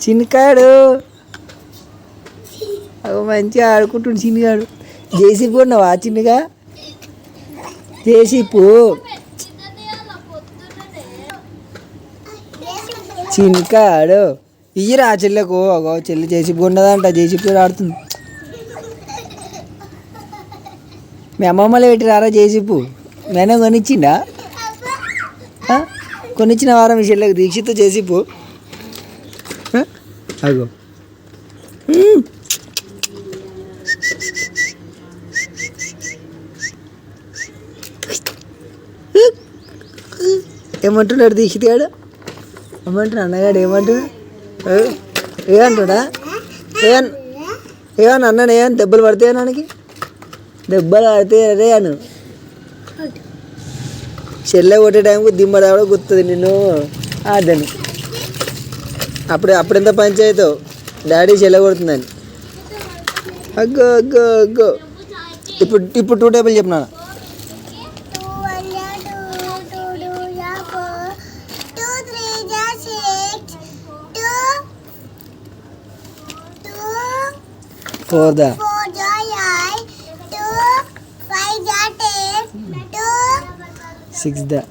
చిన్నకాడు అవి మంచిగా ఆడుకుంటుండు చిన్నగాడు. జేసీపీ ఉన్నావా చిన్నగా? జేసీపీ చిన్నకాడు ఇయ్యరా చెల్లెకు. ఒక చెల్లి జేసీపీ ఉన్నదంట, జేసీపీ ఆడుతుంది. మీ అమ్మమ్మలే పెట్టిరారా జేసీపీ? నేనే కొనిచ్చిండా? కొనిచ్చిన వారం మీ చెల్లెకు దీక్షిత్ జేసీపీ. అగో ఏమంటున్నాడు దీక్షిత్ గాడు? ఏమంటున్నా అన్నగాడు? ఏమంటున్నా? ఏమంటున్నా? ఏమన్నా అన్నాను? ఏమన్నా దెబ్బలు పడితే నానికి? దెబ్బలు పడితే అదే అను. చెల్లె కొట్టే టైంకు దిమ్మడా కూడా గుర్తుంది నిన్ను ఆడను. అప్పుడెంత పంచాయతో డాడీ చెల్లె కొడుతుందని. అగ్గో అగ్గో అగ్గో. ఇప్పుడు 2 టేబుల్ చెప్పినా. ఫోర్ దా 6 దా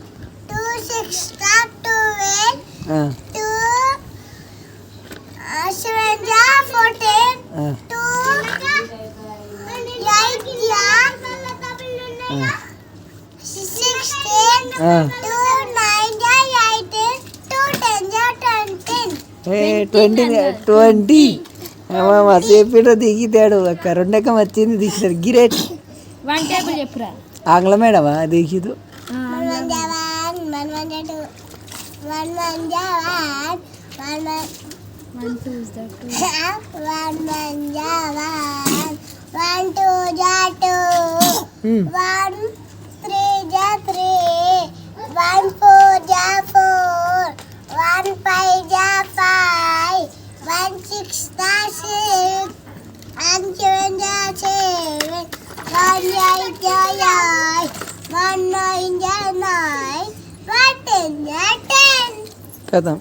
20 సేపు దిగితాడు. అక్క 2 ఎక్కం వచ్చింది దిగుతాడు. గిరేట్ ఆంగ్ల మేడమా దిగుదు? కదా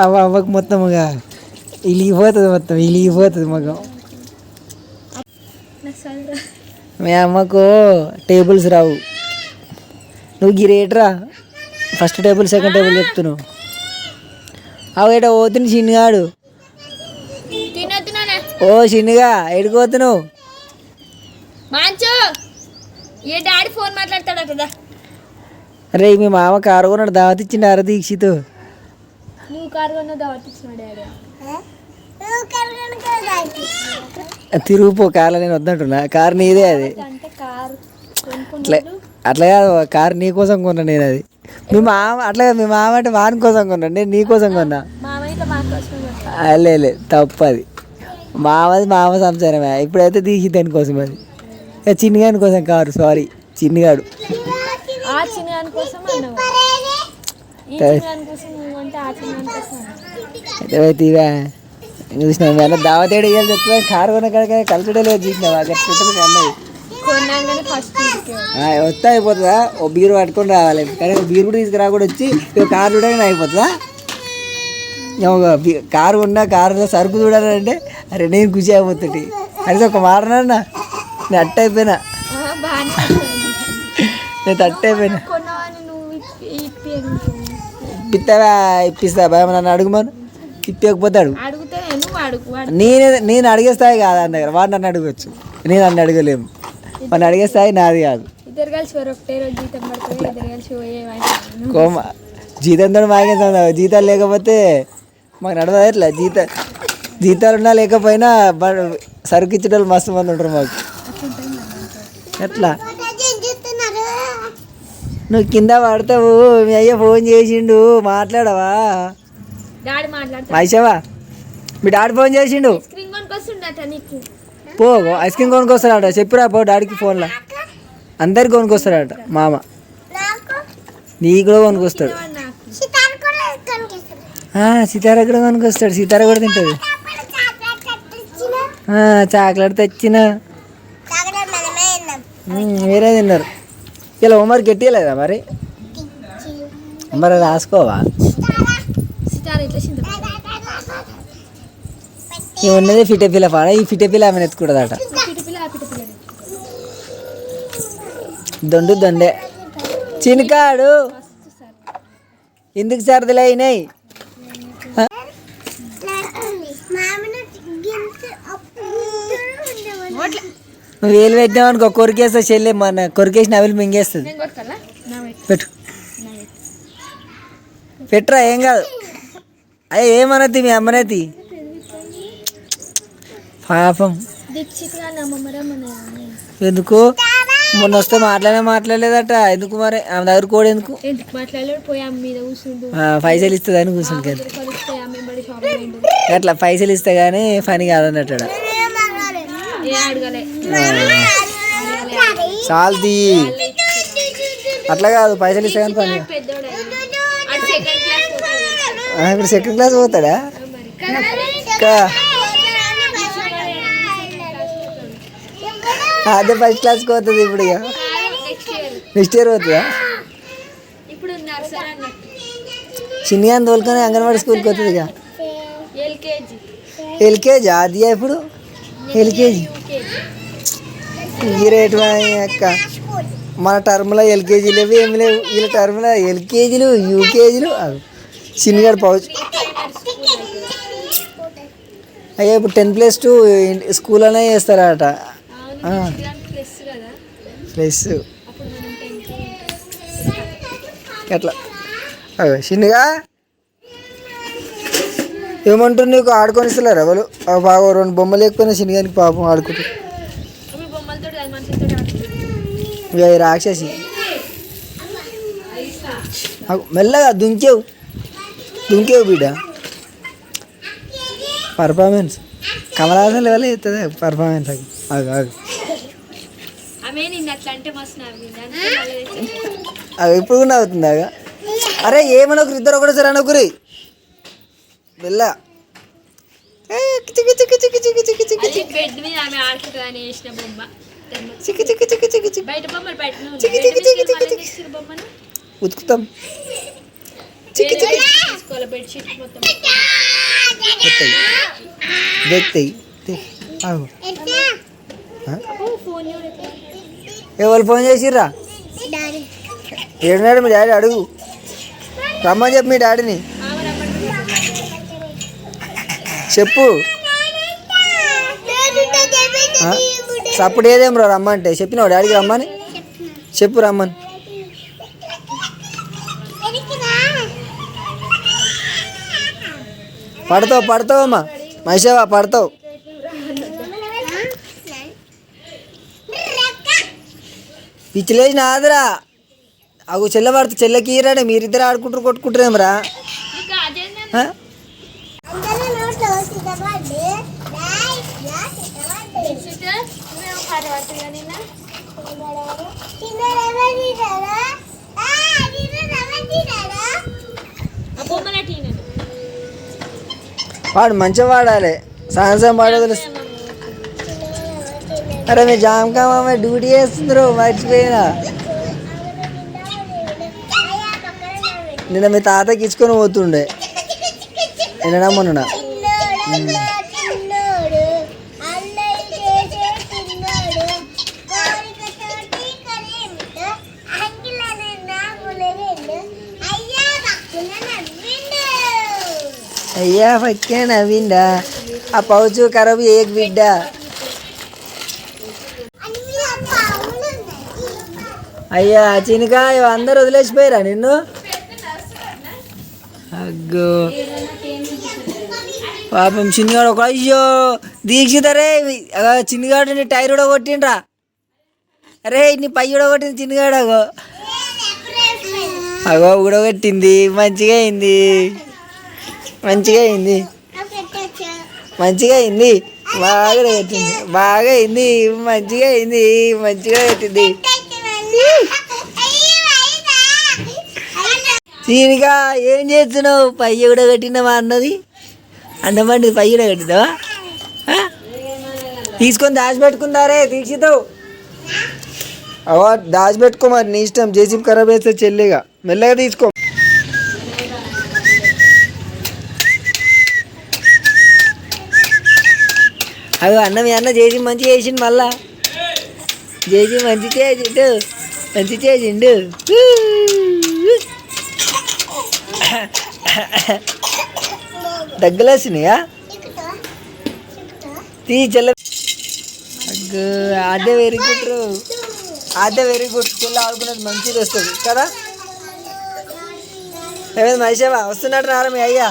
అవ్వకు మొత్తముగా ఇలిగిపోతుంది మగం. మీ అమ్మకు టేబుల్స్ రావు. నువ్వు గిరేట్రా. ఫస్ట్ టేబుల్ సెకండ్ టేబుల్ చెప్తున్నావు. అవేట పోతుంది చిన్నగాడు. ఓ చిన్నగా ఎడుకోతున్నావు? రే మీ మామ కారు కొన్నాడు, దావత్ ఇచ్చిండు. అర దీక్షిత్ తిరుగుపో కార్లో. నేను వద్దంటున్నా. కారు నీదే అది. అట్లా కాదు, కారు నీ కోసం కొన్నా నేను. అది మీ మామ అట్లా. మీ మామ అంటే వాని కోసం కొన్నా, నేను నీ కోసం కొన్నా. లేదు తప్పు అది. మామ సంసారమే. ఇప్పుడైతే తీసి దానికోసం అది. చిన్నగాని కోసం కారు. సారీ చిన్నగాడు. చూసినా దావతేడు చెప్తా. కారు కొన్న కలిసిడే లేదు. చూసినావా అన్నది వస్తే అయిపోతుందా? ఓ బీరు పట్టుకొని రావాలి. కానీ బీరు కూడా తీసుకురాకుండా వచ్చి కారు చూడగానే అయిపోతుందా? కారు ఉన్నా కారులో సరుకు చూడాలంటే అరే నేను ఖుషి అయిపోతుంది. అది ఒక మాటనన్నా నేను అట్ట అయిపోయినా. నేను తట్టు అయిపోయినా. ఇప్పిస్తావా? ఇప్పిస్తా భయం. నన్ను అడుగుమాను. ఇప్పకపోతాడు. నేను అడిగేస్తాయి కాదు అని దగ్గర. వాడు నన్ను అడగచ్చు. నేను నన్ను అడగలేము. వాడిని అడిగేస్తాయి నాది కాదు. కోమ జీతంతో మాకేం సంబంధం? జీతాలు లేకపోతే మాకు నడవదా? ఎట్లా జీతాలు ఉన్నా లేకపోయినా సరుకు ఇచ్చేటోళ్ళు మస్తు మంది ఉంటారు మాకు. ఎట్లా నువ్వు కింద పడతావు? మీ అయ్య ఫోన్ చేసిండు, మాట్లాడవా? మైషవా మీ డాడీ ఫోన్ చేసిండు. పో ఐస్ క్రీమ్ కొనుక్కొస్తాడట. చెప్పురా పో డాడీకి ఫోన్లో. అందరికి కొనుక్కొస్తాడట మామ. నీకు కూడా కొనుక్కొస్తాడు. సీతార కూడా కొనుక్కొస్తాడు. సీతార కూడా తింటుంది. చాక్లెట్ తెచ్చిన. వేరే తిన్నారు. ఇలా హోంవర్క్ ఎట్టియలేదా మరి? మరి రాసుకోవా? ఈ ఉన్నది ఫిటపిల్ల పాడ, ఈ ఫిటపిల్ల ఆమెను ఎత్తుకుంటుందట. దొండు దొండే చినకాడు ఎందుకు సరదలు అయినాయి. నువ్వు వేలు పెట్టావు అనుకో కొరికేస్తా చెల్లె, మన కొరికేసి నవిలు మింగేస్తుంది. పెట్టు పెట్టురా ఏం కాదు. అయ్యే ఏమనద్ది మీ అమ్మనైతి పాపం. ఎందుకు మొన్న వస్తే మాట్లాడలేదట, ఎందుకు మరి ఆమె దగ్గర కూడా ఎందుకు పైసలు ఇస్తుంది అని కూర్చుంది కదా. అట్లా పైసలు ఇస్తే కానీ పని కాదన్నట్టు. చాలది అట్లా కాదు, పైసలు ఇస్తే కానీ పని. ఇప్పుడు సెకండ్ క్లాస్ పోతాడా? అదే ఫస్ట్ క్లాస్కి పోతుంది ఇప్పుడు. ఇక నెక్స్ట్ ఇయర్ పోతుందా? చిన్నగా తోలుకొని అంగన్వాడీ స్కూల్కి పోతుంది. ఇక ఎల్కేజీ అది ఇప్పుడు ఎల్కేజీ ఈ రేటు అక్క. మన టర్మ్లో ఎల్కేజీలు లేవు ఏమి లేవు, వీళ్ళ టర్మ్లో ఎల్కేజీలు యూకేజీలు. చిన్నగాడు పౌచ్. అయ్యా ఇప్పుడు 10+2 స్కూల్లోనే చేస్తారట. ప్లస్ ఎట్లా చిన్నగా ఏమంటారు నీకు ఆడుకొని ఇస్తలేరు ఎవరు? బాగా 2 బొమ్మలు లేకపోయినా చిన్నగానికి పాపం ఆడుకుంటారు. ఇక రాక్షసి మెల్లగా దుంకేవు బిడ్డ. పర్ఫార్మెన్స్ కమలాసన్ లెవెల్ అవుతుంది పర్ఫార్మెన్స్. అది ఇప్పుడు కూడా అవుతుంది. అరే ఏమన్నా ఒకరు ఇద్దరు ఒకటేసారి అనొకరి వెళ్ళ ఉతుకుతాం. ఎవరు ఫోన్ చేసిర్రా? ఏడున్నాడు మీ డాడీ? అడుగు రమ్మని చెప్పు మీ డాడీని చెప్పు. సప్పుడు ఏదేం రా రమ్మంటే చెప్పినావు డాడీకి రమ్మని చెప్పు. రమ్మని పడతావమ్మా మైషావా పడతావు. పిచ్చిలేసి నాదరా అగు చెల్ల పడుతుంది. చెల్లెకి ఇరాడే మీరిద్దరు ఆడుకుంటారు కొట్టుకుంటారేమరా? వాడు మంచిగా వాడాలి, సాయంత్రం వాడే తెలుసు. అరే మీ జామకామ డ్యూటీ చేస్తుండ్రు మర్చిపోయినా. నిన్న మీ తాతకి ఇచ్చుకొని పోతుండే నిన్న మొన్న. అయ్యా పక్కే నవ్విండా ఆ పౌచు ఖరాబ్ ఏక్ బిడ్డ. అయ్యా చిన్నగా అందరు వదిలేసిపోయారా నిన్ను? అగ్గో పాపం చిన్నగాడు ఒక. అయ్యో దీక్షితరే చిన్నగాడు నీ టైర్ కూడా కొట్టిండ్రా. అరే నీ పై కూడా కొట్టింది చిన్నగాడు. అగో ఉడగొట్టింది. మంచిగా అయింది బాగా అయింది మంచిగా పెట్టింది. సీనిగా ఏం చేస్తున్నావు? పై కూడా కట్టినావా అన్నది అన్నమండి. పై కూడా కట్టినావా? తీసుకొని దాచిపెట్టుకుందారే దీక్షితావు. అవా దాచిపెట్టుకో మరి నీ ఇష్టం. జేసీబీ ఖరాబ్ అయితే చెల్లిగా మెల్లగా తీసుకో. అవి అన్న మీ అన్న చేసి మంచి చేసిండు మళ్ళా చేసి మంచి చేసిండు మంచి చేసిండు దగ్గలేసినాయా తీ చెల్ల అదే వెరీ గుడ్ అదే వెరీ గుడ్ చెల్ల ఆడుకునేది మంచిది వస్తుంది కదా ఏమైంది మహేషావా వస్తున్నాడు రారా మీ అయ్యా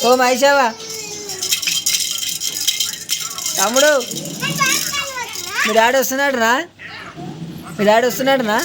ఓ మహేషావా తమ్ముడు మీ డాడీ వస్తున్నాడు నా